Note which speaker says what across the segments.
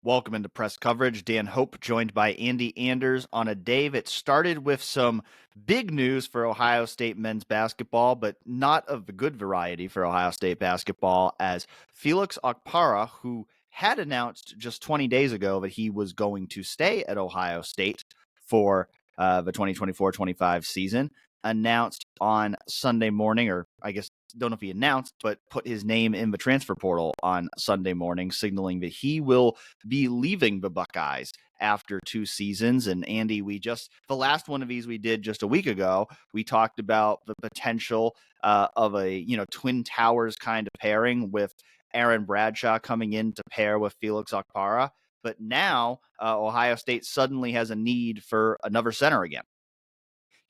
Speaker 1: Welcome into press coverage. Dan Hope joined by Andy Anders on a day that started with some big news for Ohio State men's basketball, but not of the good variety for Ohio State basketball, as Felix Okpara, who had announced just 20 days ago that he was going to stay at Ohio State for the 2024-25 season, announced on Sunday morning, or I guess don't know if he announced, but put his name in the transfer portal on Sunday morning, signaling that he will be leaving the Buckeyes after 2 seasons. And Andy, the last one of these we did just a week ago, we talked about the potential of a, Twin Towers kind of pairing with Aaron Bradshaw coming in to pair with Felix Okpara. But now Ohio State suddenly has a need for another center again.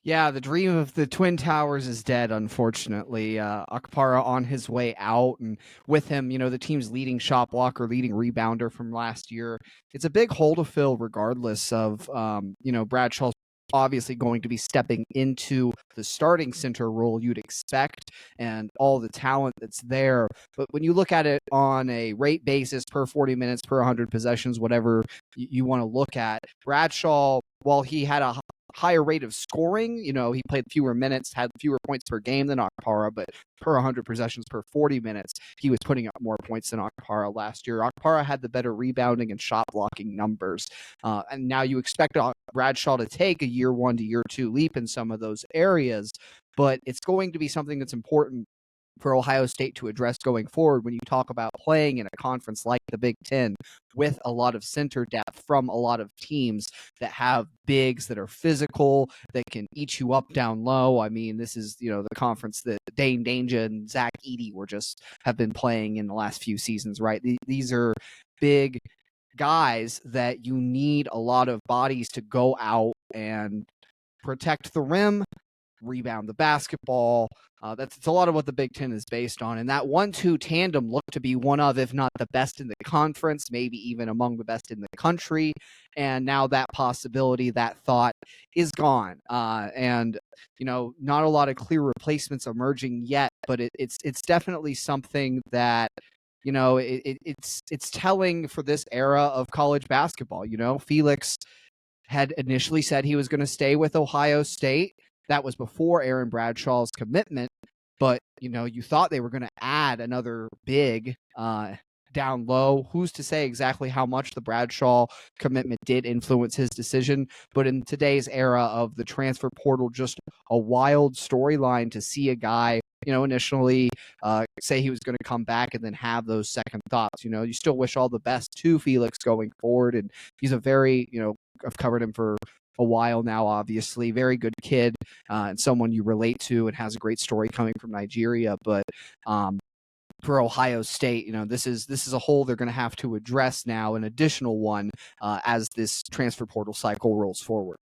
Speaker 2: Yeah, the dream of the Twin Towers is dead, unfortunately. Akpara on his way out, and with him, the team's leading shot blocker, leading rebounder from last year. It's a big hole to fill, regardless of, Bradshaw's obviously going to be stepping into the starting center role you'd expect and all the talent that's there. But when you look at it on a rate basis per 40 minutes, per 100 possessions, whatever you want to look at, Bradshaw, while he had a higher rate of scoring, he played fewer minutes, had fewer points per game than Okpara, but per 100 possessions per 40 minutes, he was putting up more points than Okpara last year. Okpara had the better rebounding and shot blocking numbers. And now you expect Bradshaw to take a year 1 to year 2 leap in some of those areas, but it's going to be something that's important for Ohio State to address going forward when you talk about playing in a conference like the Big Ten with a lot of center depth from a lot of teams that have bigs that are physical, that can eat you up down low. I mean, this is, the conference that Dane Danger and Zach Edey have been playing in the last few seasons, right? These are big guys that you need a lot of bodies to go out and protect the rim, rebound the basketball. That's a lot of what the Big Ten is based on. And that 1-2 tandem looked to be one of, if not the best in the conference, maybe even among the best in the country. And now that possibility, that thought is gone. And not a lot of clear replacements emerging yet, but it's definitely something that it's telling for this era of college basketball. Felix had initially said he was going to stay with Ohio State. That was before Aaron Bradshaw's commitment, but you thought they were going to add another big down low. Who's to say exactly how much the Bradshaw commitment did influence his decision? But in today's era of the transfer portal, just a wild storyline to see a guy, initially say he was going to come back and then have those second thoughts. You still wish all the best to Felix going forward, and he's a very, I've covered him for a while now, obviously. Very good kid and someone you relate to and has a great story coming from Nigeria. But for Ohio State, this is a hole they're going to have to address now, an additional one as this transfer portal cycle rolls forward.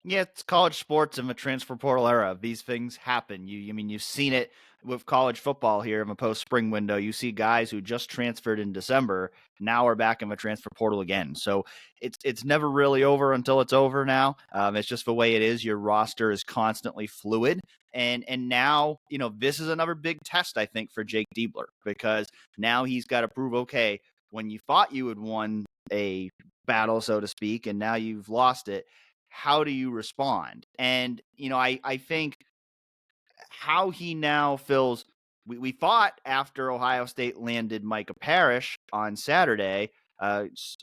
Speaker 1: Yeah, it's college sports in the transfer portal era. These things happen. You've seen it with college football here in the post-spring window. You see guys who just transferred in December now are back in the transfer portal again. So it's never really over until it's over now. It's just the way it is. Your roster is constantly fluid. And now, this is another big test, I think, for Jake Diebler, because now he's got to prove, okay, when you thought you had won a battle, so to speak, and now you've lost it, how do you respond? And, I think how he now feels, we thought after Ohio State landed Micah Parrish on Saturday,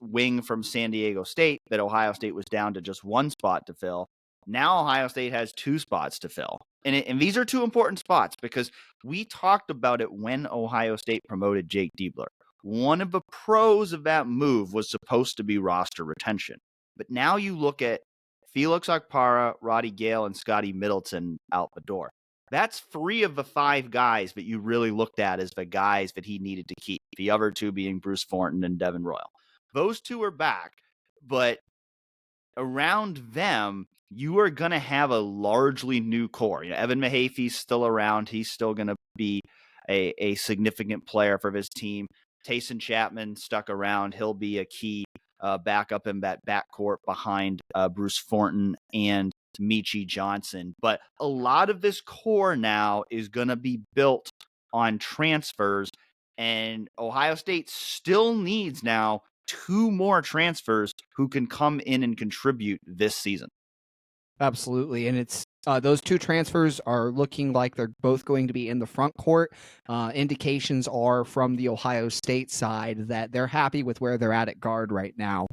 Speaker 1: wing from San Diego State, that Ohio State was down to just one spot to fill. Now Ohio State has 2 spots to fill. And these are 2 important spots because we talked about it when Ohio State promoted Jake Diebler. One of the pros of that move was supposed to be roster retention. But now you look at Felix Okpara, Roddy Gale, and Scotty Middleton out the door. That's 3 of the 5 guys that you really looked at as the guys that he needed to keep, the other 2 being Bruce Thornton and Devin Royal. Those 2 are back, but around them, you are going to have a largely new core. Evan Mahafy's still around. He's still going to be a significant player for his team. Tayson Chapman stuck around. He'll be a key backup in that backcourt behind Bruce Thornton and Michi Johnson. But a lot of this core now is going to be built on transfers, and Ohio State still needs now 2 more transfers who can come in and contribute this season.
Speaker 2: Absolutely, and it's those two transfers are looking like they're both going to be in the front court. Indications are from the Ohio State side that they're happy with where they're at guard right now.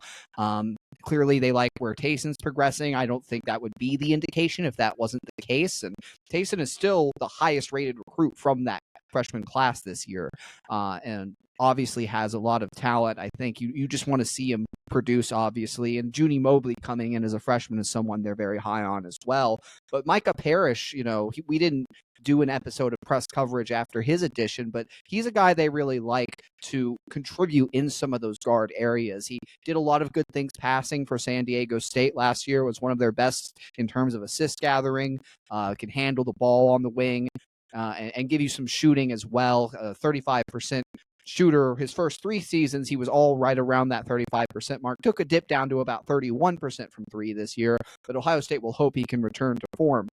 Speaker 2: Clearly, they like where Tayson's progressing. I don't think that would be the indication if that wasn't the case. And Tayson is still the highest rated recruit from that freshman class this year, and obviously has a lot of talent. I think you just want to see him produce, obviously. And Junie Mobley coming in as a freshman is someone they're very high on as well. But Micah Parrish, we didn't do an episode of press coverage after his addition, but he's a guy they really like to contribute in some of those guard areas. He did a lot of good things passing for San Diego State last year, was one of their best in terms of assist gathering, can handle the ball on the wing, and give you some shooting as well. 35% shooter. His first 3 seasons, he was all right around that 35% mark. Took a dip down to about 31% from 3 this year, but Ohio State will hope he can return to form.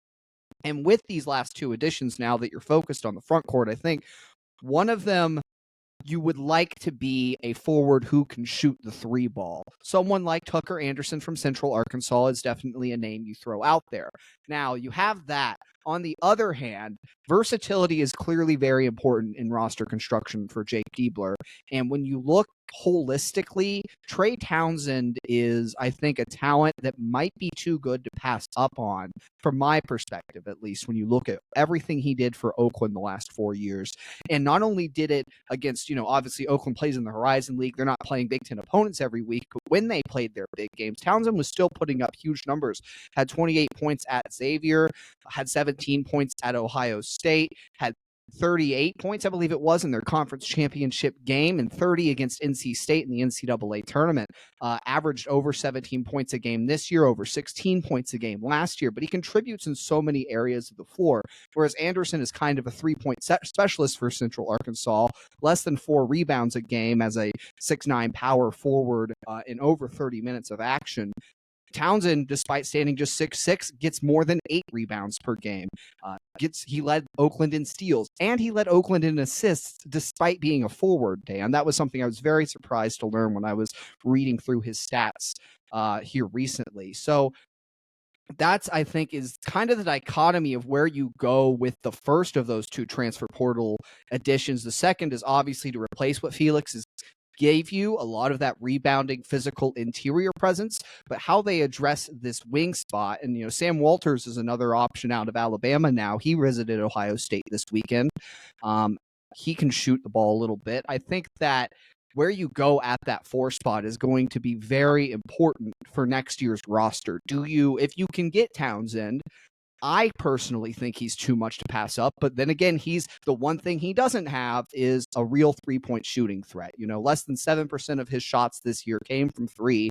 Speaker 2: And with these last 2 additions now that you're focused on the front court, I think one of them you would like to be a forward who can shoot the 3 ball. Someone like Tucker Anderson from Central Arkansas is definitely a name you throw out there. Now, you have that. On the other hand, versatility is clearly very important in roster construction for Jake Diebler. And when you look holistically, Trey Townsend is, I think, a talent that might be too good to pass up on, from my perspective, at least, when you look at everything he did for Oakland the last 4 years. And not only did it against, obviously Oakland plays in the Horizon League. They're not playing Big Ten opponents every week, but when they played their big games, Townsend was still putting up huge numbers. Had 28 points at Xavier, had 17 points at Ohio State, had 38 points, I believe it was, in their conference championship game, and 30 against NC State in the NCAA tournament. Averaged over 17 points a game this year, over 16 points a game last year, but he contributes in so many areas of the floor, whereas Anderson is kind of a 3-point specialist for Central Arkansas, less than 4 rebounds a game as a 6'9" power forward in over 30 minutes of action. Townsend, despite standing just 6'6", gets more than 8 rebounds per game. He led Oakland in steals, and he led Oakland in assists despite being a forward, Dan. That was something I was very surprised to learn when I was reading through his stats here recently. So that's, I think, is kind of the dichotomy of where you go with the first of those 2 transfer portal additions. The second is obviously to replace what Felix gave you, a lot of that rebounding physical interior presence, but how they address this wing spot. And, Sam Walters is another option out of Alabama now. He visited Ohio State this weekend. He can shoot the ball a little bit. I think that where you go at that 4 spot is going to be very important for next year's roster. If you can get Townsend, I personally think he's too much to pass up, but then again, the one thing he doesn't have is a real 3-point shooting threat. Less than 7% of his shots this year came from 3.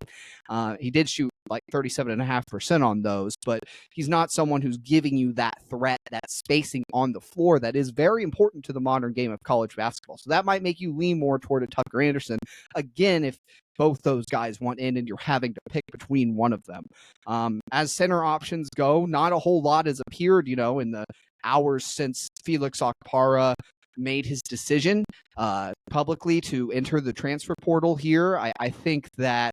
Speaker 2: He did shoot like 37.5% on those, but he's not someone who's giving you that threat, that spacing on the floor that is very important to the modern game of college basketball. So that might make you lean more toward a Tucker Anderson. Again, if both those guys want in and you're having to pick between one of them. As center options go, not a whole lot has appeared, in the hours since Felix Okpara made his decision publicly to enter the transfer portal here. I think that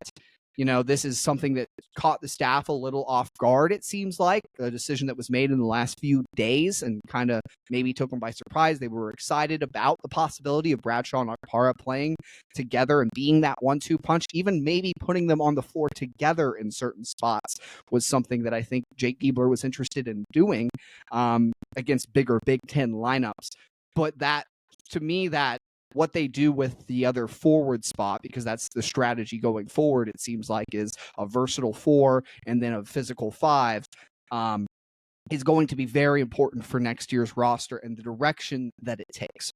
Speaker 2: this is something that caught the staff a little off guard, it seems like, a decision that was made in the last few days and kind of maybe took them by surprise. They were excited about the possibility of Bradshaw and Okpara playing together and being that 1-2 punch, even maybe putting them on the floor together in certain spots was something that I think Jake Diebler was interested in doing against bigger Big Ten lineups. But that, to me, that what they do with the other forward spot, because that's the strategy going forward, it seems like, is a versatile 4 and then a physical 5, is going to be very important for next year's roster and the direction that it takes.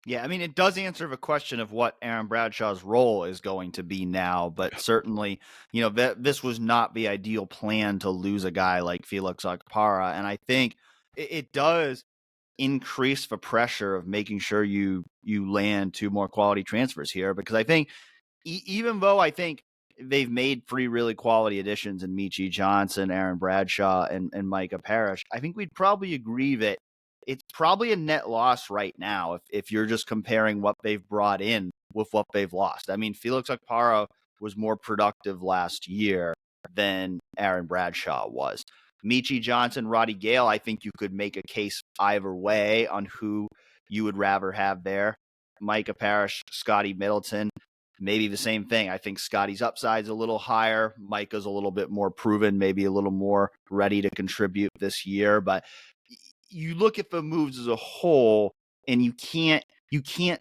Speaker 1: Yeah, I mean, it does answer the question of what Aaron Bradshaw's role is going to be now, but certainly, this was not the ideal plan to lose a guy like Felix Okpara, and I think it does increase the pressure of making sure you land 2 more quality transfers here, because I think even though I think they've made 3 really quality additions in Michi Johnson, Aaron Bradshaw, and Micah Parrish, I think we'd probably agree that it's probably a net loss right now if you're just comparing what they've brought in with what they've lost. I mean, Felix Okpara was more productive last year than Aaron Bradshaw was. Michi Johnson, Roddy Gale, I think you could make a case either way on who you would rather have there. Micah Parrish, Scotty Middleton, maybe the same thing. I think Scotty's upside's a little higher. Micah's a little bit more proven, maybe a little more ready to contribute this year. But you look at the moves as a whole, and you can't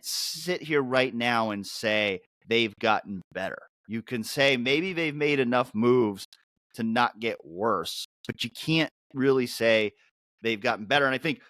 Speaker 1: sit here right now and say they've gotten better. You can say maybe they've made enough moves to not get worse, but you can't really say they've gotten better. And I think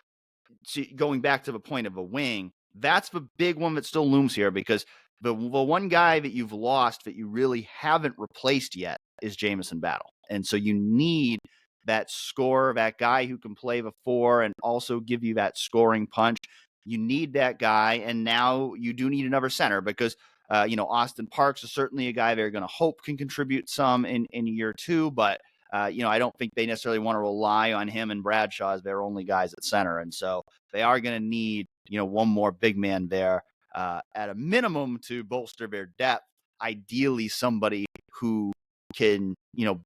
Speaker 1: going back to the point of a wing, that's the big one that still looms here, because the one guy that you've lost that you really haven't replaced yet is Jamison Battle. And so you need that scorer, that guy who can play the four and also give you that scoring punch. You need that guy. And now you do need another center, because Austin Parks is certainly a guy they're going to hope can contribute some in year two, but I don't think they necessarily want to rely on him and Bradshaw as their only guys at center. And so they are going to need, one more big man there at a minimum to bolster their depth. Ideally, somebody who can,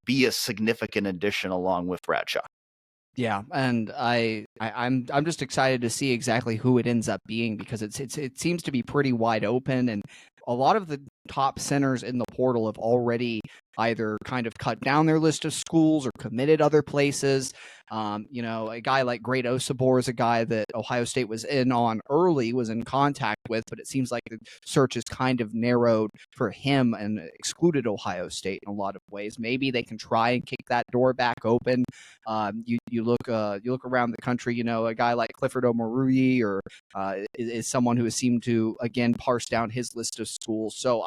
Speaker 1: be a significant addition along with Bradshaw.
Speaker 2: Yeah, and I'm just excited to see exactly who it ends up being, because it seems to be pretty wide open, and a lot of the top centers in the portal have already either kind of cut down their list of schools or committed other places. A guy like Great Osabor is a guy that Ohio State was in contact with, but it seems like the search is kind of narrowed for him and excluded Ohio State in a lot of ways. Maybe they can try and kick that door back open. You look around the country, a guy like Clifford Omoruyi is someone who has seemed to, again, parse down his list of schools. So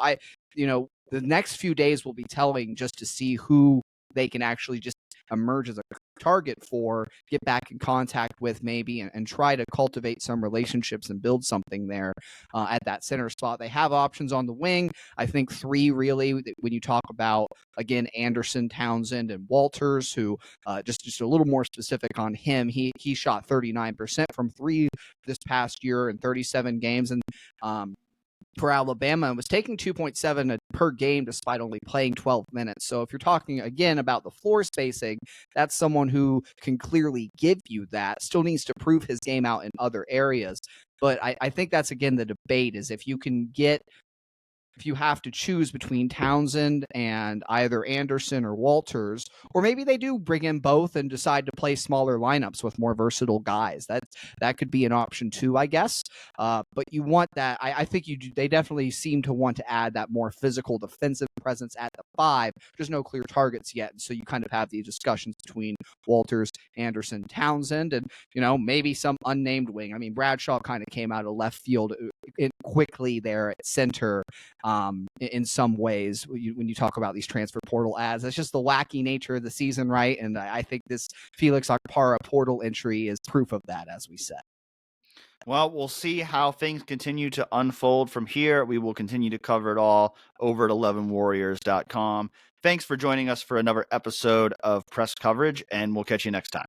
Speaker 2: the next few days will be telling, just to see who they can actually just emerge as a target for, get back in contact with maybe, and try to cultivate some relationships and build something there at that center spot. They have options on the wing. I think three, really, when you talk about, again, Anderson, Townsend, and Walters, who just a little more specific on him, he shot 39% from three this past year in 37 games, and for Alabama, and was taking 2.7 per game despite only playing 12 minutes. So if you're talking, again, about the floor spacing, that's someone who can clearly give you that. Still needs to prove his game out in other areas. But I think that's, again, the debate, is if you have to choose between Townsend and either Anderson or Walters, or maybe they do bring in both and decide to play smaller lineups with more versatile guys. That could be an option too, I guess. But you want that. I think they definitely seem to want to add that more physical defensive presence at the five. There's no clear targets yet, so you kind of have the discussions between Walters, Anderson, Townsend, and maybe some unnamed wing. I mean, Bradshaw kind of came out of left field quickly there at center. In some ways, when you talk about these transfer portal ads, that's just the wacky nature of the season, right? And I think this Felix Okpara portal entry is proof of that, as we said.
Speaker 1: Well, we'll see how things continue to unfold from here. We will continue to cover it all over at 11warriors.com. Thanks for joining us for another episode of Press Coverage, and we'll catch you next time.